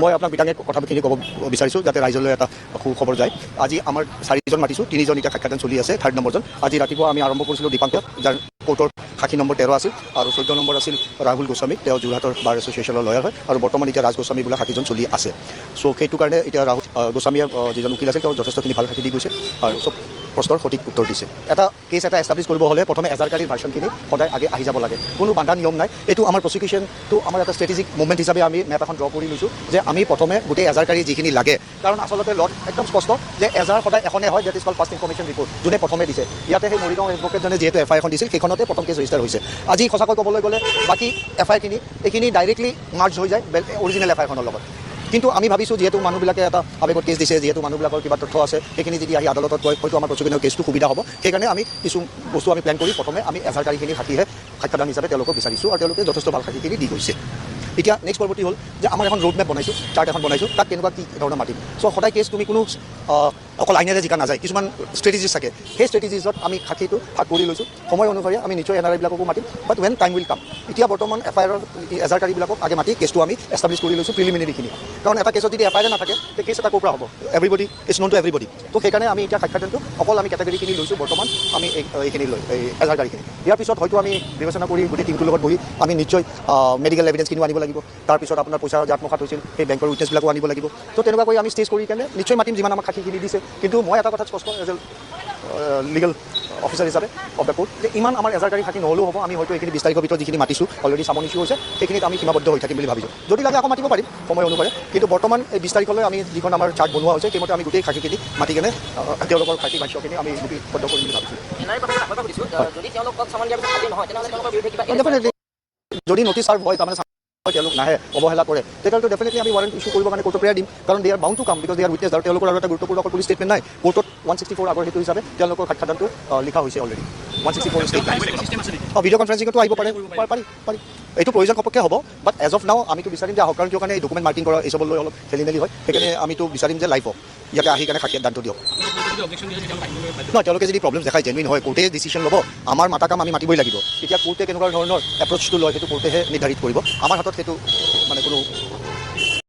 মই আপোনাক বিটাঙে কথাখিনি ক'ব বিচাৰিছোঁ যাতে ৰাইজলৈ এটা সুখবৰ যায়। আজি আমাৰ 4জন মাতিছোঁ, 3জন এতিয়া সাক্ষাৎ চলি আছে, 3rd নম্বৰজন। আজি ৰাতিপুৱা আমি আৰম্ভ কৰিছিলোঁ দীপাংকৰ, যাৰ কোৰ্টৰ সাক্ষী নম্বৰ 13 আছিল, আৰু 14 নম্বৰ আছিল ৰাহুল গোস্বামী, তেওঁ যোৰহাটৰ বাৰ এছ'চিয়েশ্যনৰ লয়াৰ হয়, আৰু বৰ্তমান এতিয়া ৰাজ গোস্বামী বোলা সাক্ষীজন চলি আছে। চ' সেইটো কাৰণে এতিয়া ৰাহুল গোস্বামীয়ে যিজন উকিল আছিল তেওঁ যথেষ্টখিনি ভাল সাক্ষী দি গৈছে আৰু চব প্ৰশ্নৰ সঠিক উত্তৰ দিছে। এটা কেছ এটা এষ্টাব্লিছ কৰিব হ'লে প্ৰথমে এজাহাৰকাৰীৰ ভাৰ্চনখিনি সদায় আহি যাব লাগে, কোনো বান্ধা নিয়ম নাই। এইটো আমাৰ প্ৰচিকিউশ্যনটো আমাৰ এটা ষ্ট্ৰেটেজিক মুভমেণ্ট হিচাপে আমি মেপ এখন ড্ৰ কৰি লৈছোঁ যে আমি প্ৰথমে গোটেই এজাহাৰকাৰী যিখিনি লাগে, কাৰণ আচলতে লত একদম স্পষ্ট যে এজাহাৰ সদায় এখনে হয়, that is called first information report, যোনে প্ৰথমে দিছে। ইয়াতে সেই মৰিগাঁও এডভকেটজনে যিহেতু এফআইআৰ এখন দিছিল, সেইখনতে প্ৰথম কেছ ৰেজিষ্টাৰ হৈছে। আজি সঁচাকৈ ক'বলৈ গ'লে বাকী এফআইআৰখিনি এইখিনি ডাইৰেক্টলি মাৰ্জ হৈ যায় অৰিজিনেল এফআইআৰখনৰ লগত। কিন্তু আমি ভাবিছোঁ যিহেতু মানুহবিলাকে এটা আৱেগত কেছ দিছে, যিহেতু মানুহবিলাকৰ কিবা তথ্য আছে, সেইখিনি যদি আহি আদালতত কয় হয়তো আমাৰ প্ৰচুৰ কেছটো সুবিধা হ'ব। সেইকাৰণে আমি কিছু বস্তু আমি প্লেন কৰি প্ৰথমে আমি এজাহাৰকাৰীখিনি সাক্ষীহে সাক্ষ্যদান হিচাপে তেওঁলোকক বিচাৰিছোঁ, আৰু তেওঁলোকে যথেষ্ট ভাল সাক্ষীখিনি দি গৈছে। এতিয়া নেক্সট পৰৱৰ্তী হ'ল যে আমাৰ এখন ৰোড মেপ বনাইছোঁ, চাৰ্ট এখন বনাইছোঁ, তাত কেনেকুৱা কি ধৰণৰ মাতিম। চ' সদায় কেছ তুমি কোনো অকল আইনেৰে জিকা নাযায়, কিছুমান ষ্ট্ৰেটেজিজ থাকে, সেই ষ্ট্ৰেটেজিজত আমি সাক্ষীটো ভাগ কৰি লৈছোঁ। সময় অনুসৰি আমি নিশ্চয় এনআৰআইবিলাককো মাতিম, বাট ৱেন টাইম উইল কাম। এতিয়া বৰ্তমান এফআইআৰৰ এজাহাৰকাৰীবিলাকক আগে মাতি কেছটো আমি এষ্টাব্লিছ কৰি লৈছোঁ, প্ৰিলিমিনেৰীখিনি। কাৰণ এটা কেছত যদি এফআইআৰ নাথাকে তেতিয়া কেছ এটা ক'ৰ পৰা হ'ব, everybody is known to everybody. তো সেইকাৰণে আমি এতিয়া সাক্ষাৎটো অকল আমি কেটেগৰীখিনি লৈছোঁ বৰ্তমান, আমি এইখিনি লৈ এই এজাহাৰকাৰীখিনি। ইয়াৰ পিছত হয়তো আমি বিবেচনা কৰি গোটেই টিমটোৰ লগত বহি আমি নিশ্চয় মেডিকেল এভিডেঞ্চখিনিও আনিব লাগিব, তাৰপিছত আপোনাৰ পইচা যে আত্মসাৎ হৈছিল সেই বেংকৰ উইটনেছবিলাকো আনিব লাগিব। তো তেনেকুৱাকৈ আমি ষ্টেজ কৰি কেনে নিশ্চয় মাতিম যিমান আমাক সাক্ষীখিনি দিছে। কিন্তু মই এটা কথা স্পষ্ট এজ এ লিগেল অফিচাৰ হিচাপে অফ দ্য কোৰ্ট যে ইমান আমাৰ এজাহাৰকাৰী সাক্ষী নহ'লেও হ'ব, আমি হয়তো এইখিনি 20 তাৰিখৰ ভিতৰত যিখিনি মাতিছোঁ অলৰেডি চামন ইছ্যু হৈছে, সেইখিনিত আমি সীমাবদ্ধ হৈ থাকিম বুলি ভাবিছোঁ। যদি লাগে আকৌ মাতিব পাৰিম সময় অনুসাৰে, কিন্তু বৰ্তমান এই 20 তাৰিখলৈ আমি যিখন আমাৰ চাৰ্ট বনোৱা হৈছে সেইমতে আমি গোটেই সাক্ষীখিনি মাতি কেনে তেওঁলোকৰ সাক্ষী ভাষ্যখিনি আমি লিপিবদ্ধ কৰিম বুলি ভাবিছোঁ। যদি নটিছ চাৰ্ভ হয় তাৰমানে তেওঁলোক নাহে, অৱহেলা কৰে, তেতিয়াহ'লে ডেফিনেটলি আমি ৱাৰেণ্ট ইছ্যু কৰিবৰ কাৰণে কোৰ্টত প্ৰেয়াৰ দিম, কাৰণ they are bound to come because they are witness. আৰু তেওঁলোকৰ আৰু এটা গুৰুত্বপূৰ্ণ পুলিচ ষ্টেটমেণ্ট নাই, কোৰ্টত 164 আগৰ সেইটো হিচাপে তেওঁলোকৰ সাক্ষাৎদানটো লিখা হৈছে অলৰেডি 164 ষ্টেটমেণ্ট। ভিডিঅ' কনফাৰেন্সিঙতো আহিব পাৰে, পাৰি এইটো প্ৰয়োজন সপক্ষে হ'ব, বাট এজ অফ নাও আমিতো বিচাৰিম যে আহক, কাৰণ কিয় কাৰণে এই ডকুমেণ্ট মাৰ্কিং কৰা এইচবত লৈ অলপ খেলি মেলি হয়, সেইকাৰণে আমিতো বিচাৰিম যে লাইভ হওক, ইয়াতে আহি কাৰণে সাক্ষাৎদানটো দিয়ক। নহয়, তেওঁলোকে যদি প্ৰব্লেম দেখায় জেনুইন হয়, কোৰ্টে ডিচিশ্যন ল'ব, আমাৰ মাতা কাম আমি মাতিবই লাগিব। এতিয়া কোৰ্টে কেনেকুৱা ধৰণৰ এপ্ৰ'চটো লয় সেইটো কোৰ্টেহে নিৰ্ধাৰিত কৰিব, আমাৰ হাতত সেইটো মানে কোনো